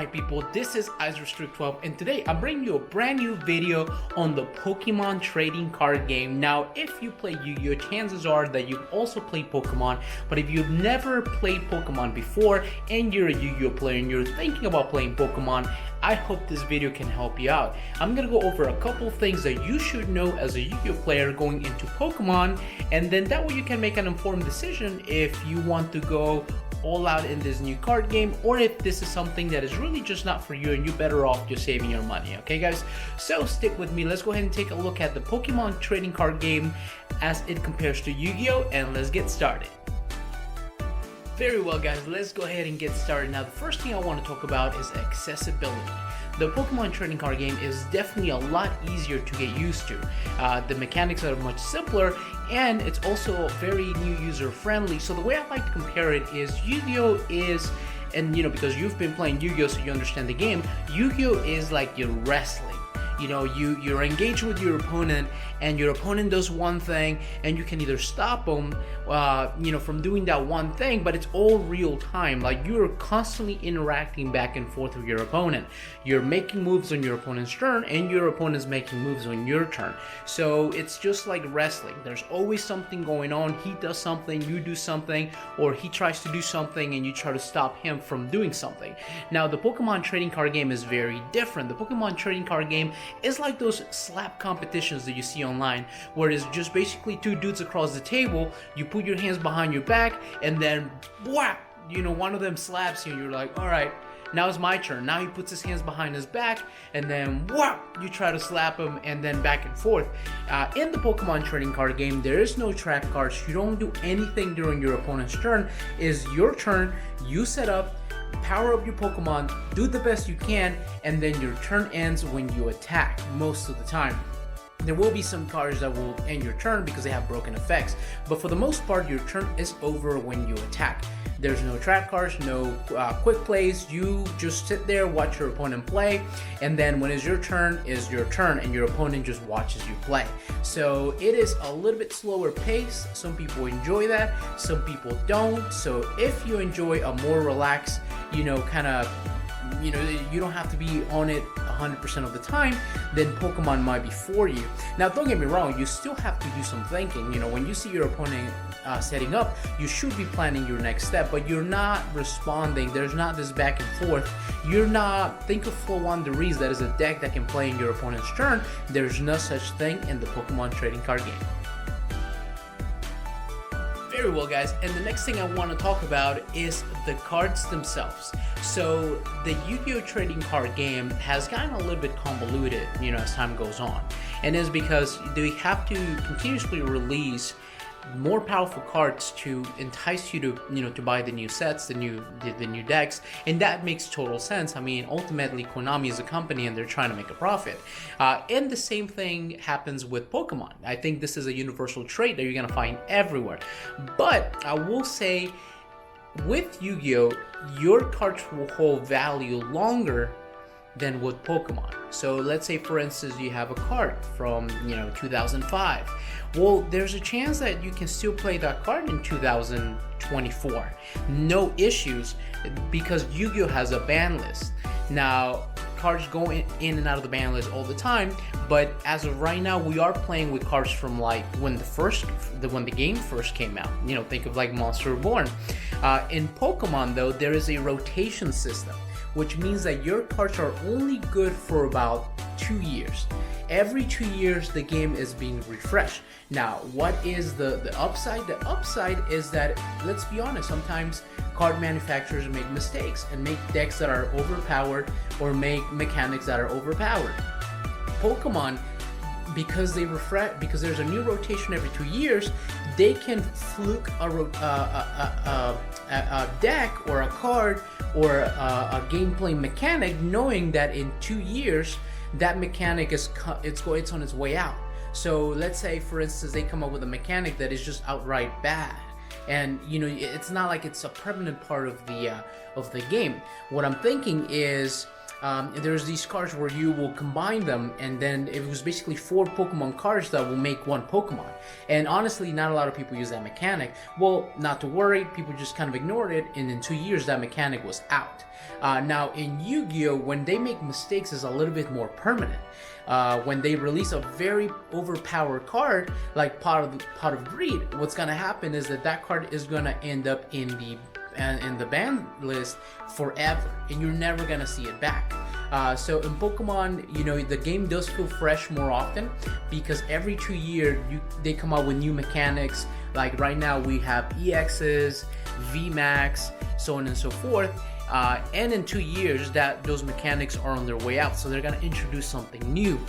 my people? This is IceRestrict12 and today I'm bringing you a brand new video on the Pokemon trading card game. Now, if you play Yu-Gi-Oh, chances are that you've also played Pokemon, but if you've never played Pokemon before and you're a Yu-Gi-Oh player and you're thinking about playing Pokemon, I hope this video can help you out. I'm gonna go over a couple things that you should know as a Yu-Gi-Oh player going into Pokemon, and then that way you can make an informed decision if you want to go all out in this new card game, or if this is something that is really just not for you and you're better off just saving your money. Okay guys, so stick with me. Let's go ahead and take a look at the Pokemon trading card game as it compares to Yu-Gi-Oh, and let's get started. Very well guys, let's go ahead and get started. Now the first thing I want to talk about is accessibility. The Pokemon trading card game is definitely a lot easier to get used to. The mechanics are much simpler and it's also very new user friendly. So the way I like to compare it is Yu-Gi-Oh is, and you know, because you've been playing Yu-Gi-Oh so you understand the game, Yu-Gi-Oh is like your wrestling. You know, you're engaged with your opponent and your opponent does one thing and you can either stop them you know, from doing that one thing, but it's all real time. Like you're constantly interacting back and forth with your opponent. You're making moves on your opponent's turn and your opponent's making moves on your turn. So it's just like wrestling. There's always something going on. He does something, you do something, or he tries to do something and you try to stop him from doing something. Now the Pokemon trading card game is very different. The Pokemon trading card game is like those slap competitions that you see online, where it's just basically two dudes across the table. You put your hands behind your back and then whap, you know, one of them slaps you and you're like, all right, now it's my turn. Now he puts his hands behind his back and then whap, you try to slap him, and then back and forth. In the Pokemon trading card game, there is no trap cards. You don't do anything during your opponent's turn. It's your turn, you set up, power up your Pokemon, do the best you can, and then your turn ends when you attack most of the time. There will be some cards that will end your turn because they have broken effects, but for the most part your turn is over when you attack. There's no trap cards, no quick plays. You just sit there, watch your opponent play, and then when it's your turn, and your opponent just watches you play. So it is a little bit slower pace. Some people enjoy that, some people don't. So if you enjoy a more relaxed, you know, kind of, you know, you don't have to be on it 100% of the time, then Pokemon might be for you. Now don't get me wrong, you still have to do some thinking. You know, when you see your opponent setting up, you should be planning your next step, but you're not responding. There's not this back and forth. You're not, think of Flow Wanderees, that is a deck that can play in your opponent's turn. There's no such thing in the Pokemon trading card game. Very well guys, and the next thing I want to talk about is the cards themselves. So the Yu-Gi-Oh trading card game has gotten a little bit convoluted, you know, as time goes on, and it's because they have to continuously release more powerful cards to entice you to, you know, to buy the new sets, the new decks, and that makes total sense. I mean, ultimately Konami is a company and they're trying to make a profit, and the same thing happens with Pokemon. I think this is a universal trait that you're gonna find everywhere, but I will say with Yu-Gi-Oh, your cards will hold value longer than with Pokemon. So let's say for instance you have a card from, you know, 2005. Well, there's a chance that you can still play that card in 2024, no issues, because Yu-Gi-Oh has a ban list. Now cards go in and out of the ban list all the time, but as of right now we are playing with cards from like when the game first came out. You know, think of like Monster Reborn. In Pokemon though, there is a rotation system, which means that your cards are only good for about 2 years. Every 2 years the game is being refreshed. Now what is the upside? The upside is that, let's be honest, sometimes card manufacturers make mistakes and make decks that are overpowered or make mechanics that are overpowered. Pokemon, because they refresh, because there's a new rotation every 2 years, they can fluke a deck or a card or a gameplay mechanic, knowing that in 2 years that mechanic is it's on its way out. So let's say for instance they come up with a mechanic that is just outright bad, and you know, it's not like it's a permanent part of the game. What I'm thinking is there's these cards where you will combine them, and then it was basically 4 Pokemon cards that will make 1 Pokemon. And honestly, not a lot of people use that mechanic. Well, not to worry, people just kind of ignored it, and in 2 years that mechanic was out. Now in Yu-Gi-Oh, when they make mistakes, it's a little bit more permanent. When they release a very overpowered card like Pot of Greed, what's gonna happen is that card is gonna end up in the ban list forever, and you're never gonna see it back. So in Pokemon, the game does feel fresh more often, because every 2 years they come out with new mechanics. Like right now we have EXs, VMAX, so on and so forth. And in 2 years those mechanics are on their way out, so they're gonna introduce something new.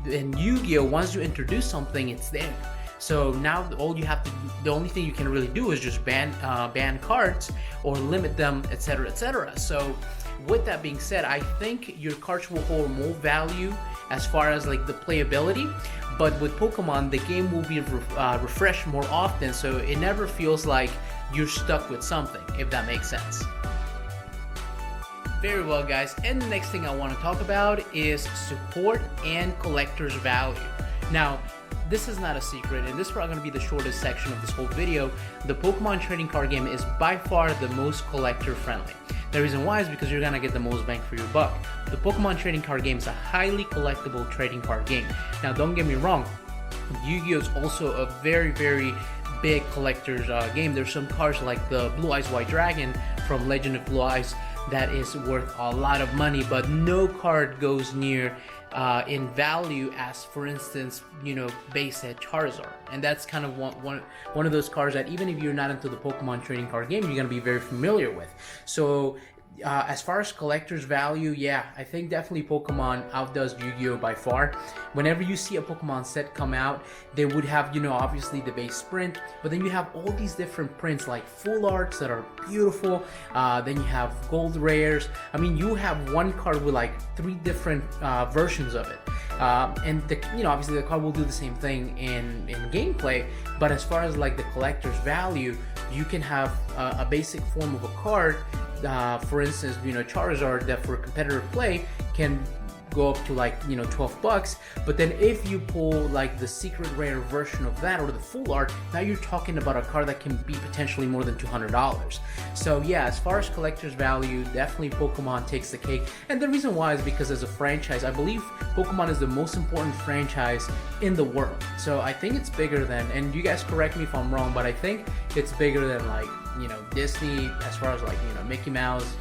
In Yu-Gi-Oh, once you introduce something, it's there. So now the only thing you can really do is just ban cards or limit them, etc., etc. So with that being said, I think your cards will hold more value as far as like the playability. But with Pokemon, the game will be refreshed more often, so it never feels like you're stuck with something, if that makes sense. Very well, guys, and the next thing I want to talk about is support and collector's value. Now, this is not a secret, and this is probably going to be the shortest section of this whole video. The Pokemon trading card game is by far the most collector friendly. The reason why is because you're going to get the most bang for your buck. The Pokemon trading card game is a highly collectible trading card game. Now, don't get me wrong, Yu-Gi-Oh is also a very, very big collector's game. There's some cards like the Blue Eyes White Dragon from Legend of Blue Eyes that is worth a lot of money, but no card goes near in value as, for instance, base set Charizard. And that's kind of one of those cards that even if you're not into the Pokemon trading card game, you're going to be very familiar with. So as far as collector's value, yeah, I think definitely Pokemon outdoes Yu-Gi-Oh by far. Whenever you see a Pokemon set come out, they would have, obviously the base print, but then you have all these different prints like full arts that are beautiful. Then you have gold rares. I mean, you have one card with like 3 different versions of it. And obviously the card will do the same thing in gameplay, but as far as like the collector's value, you can have a basic form of a card. For instance, Charizard, that for competitive play can go up to like $12, but then if you pull like the secret rare version of that or the full art, now you're talking about a card that can be potentially more than $200. So yeah, as far as collector's value, definitely Pokemon takes the cake. And the reason why is because as a franchise, I believe Pokemon is the most important franchise in the world. So I think it's bigger than, and you guys correct me if I'm wrong, but I think it's bigger than like Disney, as far as like Mickey Mouse,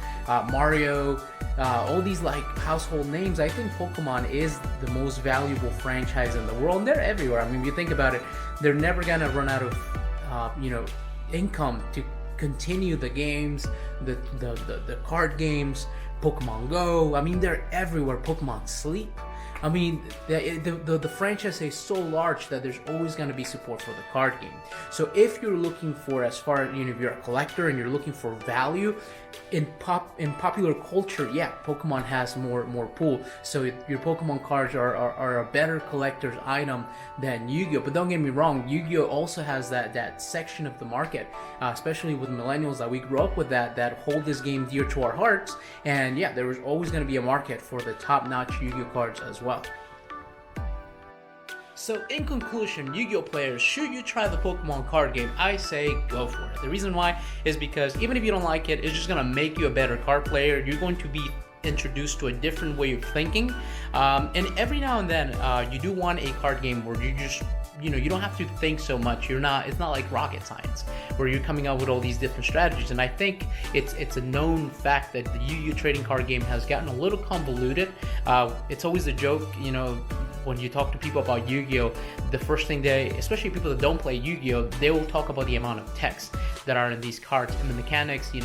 Mario, all these like household names. I think Pokemon is the most valuable franchise in the world, and they're everywhere. I mean, if you think about it, they're never gonna run out of income to continue the games, the card games, Pokemon Go. I mean, they're everywhere. Pokemon Sleep. I mean, the franchise is so large that there's always going to be support for the card game. So if you're looking for, as far as if you're a collector and you're looking for value in popular culture, yeah, Pokemon has more pool. So your Pokemon cards are a better collector's item than Yu-Gi-Oh. But don't get me wrong, Yu-Gi-Oh also has that section of the market, especially with millennials that we grew up with that hold this game dear to our hearts. And yeah, there was always going to be a market for the top-notch Yu-Gi-Oh cards as well. So in conclusion, Yu-Gi-Oh players, should you try the Pokemon card game? I say go for it. The reason why is because even if you don't like it, it's just gonna make you a better card player. You're going to be introduced to a different way of thinking, and every now and then you do want a card game where you just you don't have to think so much. It's not like rocket science where you're coming up with all these different strategies. And I think it's a known fact that the Yu-Gi-Oh trading card game has gotten a little convoluted. It's always a joke, when you talk to people about Yu-Gi-Oh, the first thing especially people that don't play Yu-Gi-Oh, they will talk about the amount of text that are in these cards and the mechanics. You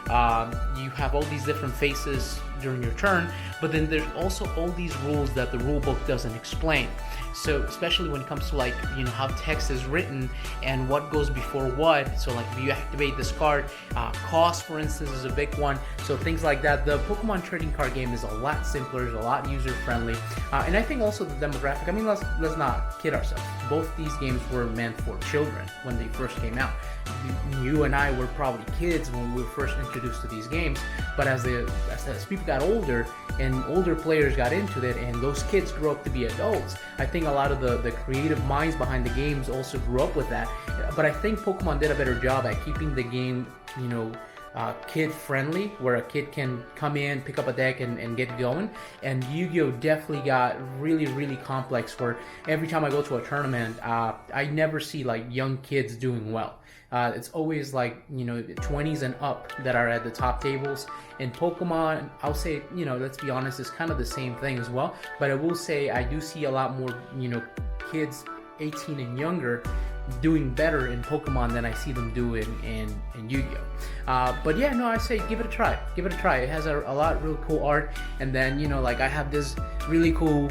have all these different faces during your turn, but then there's also all these rules that the rule book doesn't explain. So especially when it comes to like, you know, how text is written and what goes before what. So like if you activate this card, cost for instance is a big one. So things like that. The Pokemon trading card game is a lot simpler, it's a lot user friendly, and I think also the demographic. I mean, let's not kid ourselves. Both these games were meant for children when they first came out. You and I were probably kids when we were first introduced to these games, but as people got older and older players got into it and those kids grew up to be adults, I think a lot of the creative minds behind the games also grew up with that. But I think Pokemon did a better job at keeping the game, you know, kid friendly, where a kid can come in, pick up a deck and get going. And Yu-Gi-Oh definitely got really complex, where every time I go to a tournament, I never see like young kids doing well. It's always like, you know, 20s and up that are at the top tables. In Pokemon, I'll say, you know, let's be honest, it's kind of the same thing as well. But I will say I do see a lot more, you know, kids 18 and younger doing better in Pokemon than I see them doing in Yu-Gi-Oh. But yeah, no, I say give it a try. Give it a try. It has a lot of really cool art. And then, you know, like I have this really cool,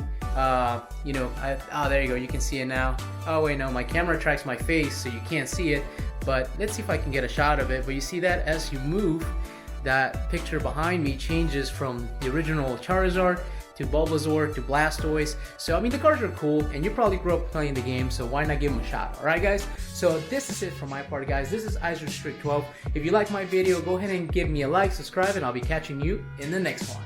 you know, oh, there you go. You can see it now. Oh, wait, no, my camera tracks my face, so you can't see it. But let's see if I can get a shot of it. But you see that as you move, that picture behind me changes from the original Charizard to Bulbasaur to Blastoise. So I mean, the cards are cool, and you probably grew up playing the game, so why not give them a shot? Alright guys, so this is it from my part, guys. This is IceRestrict12. If you like my video, go ahead and give me a like, subscribe, and I'll be catching you in the next one.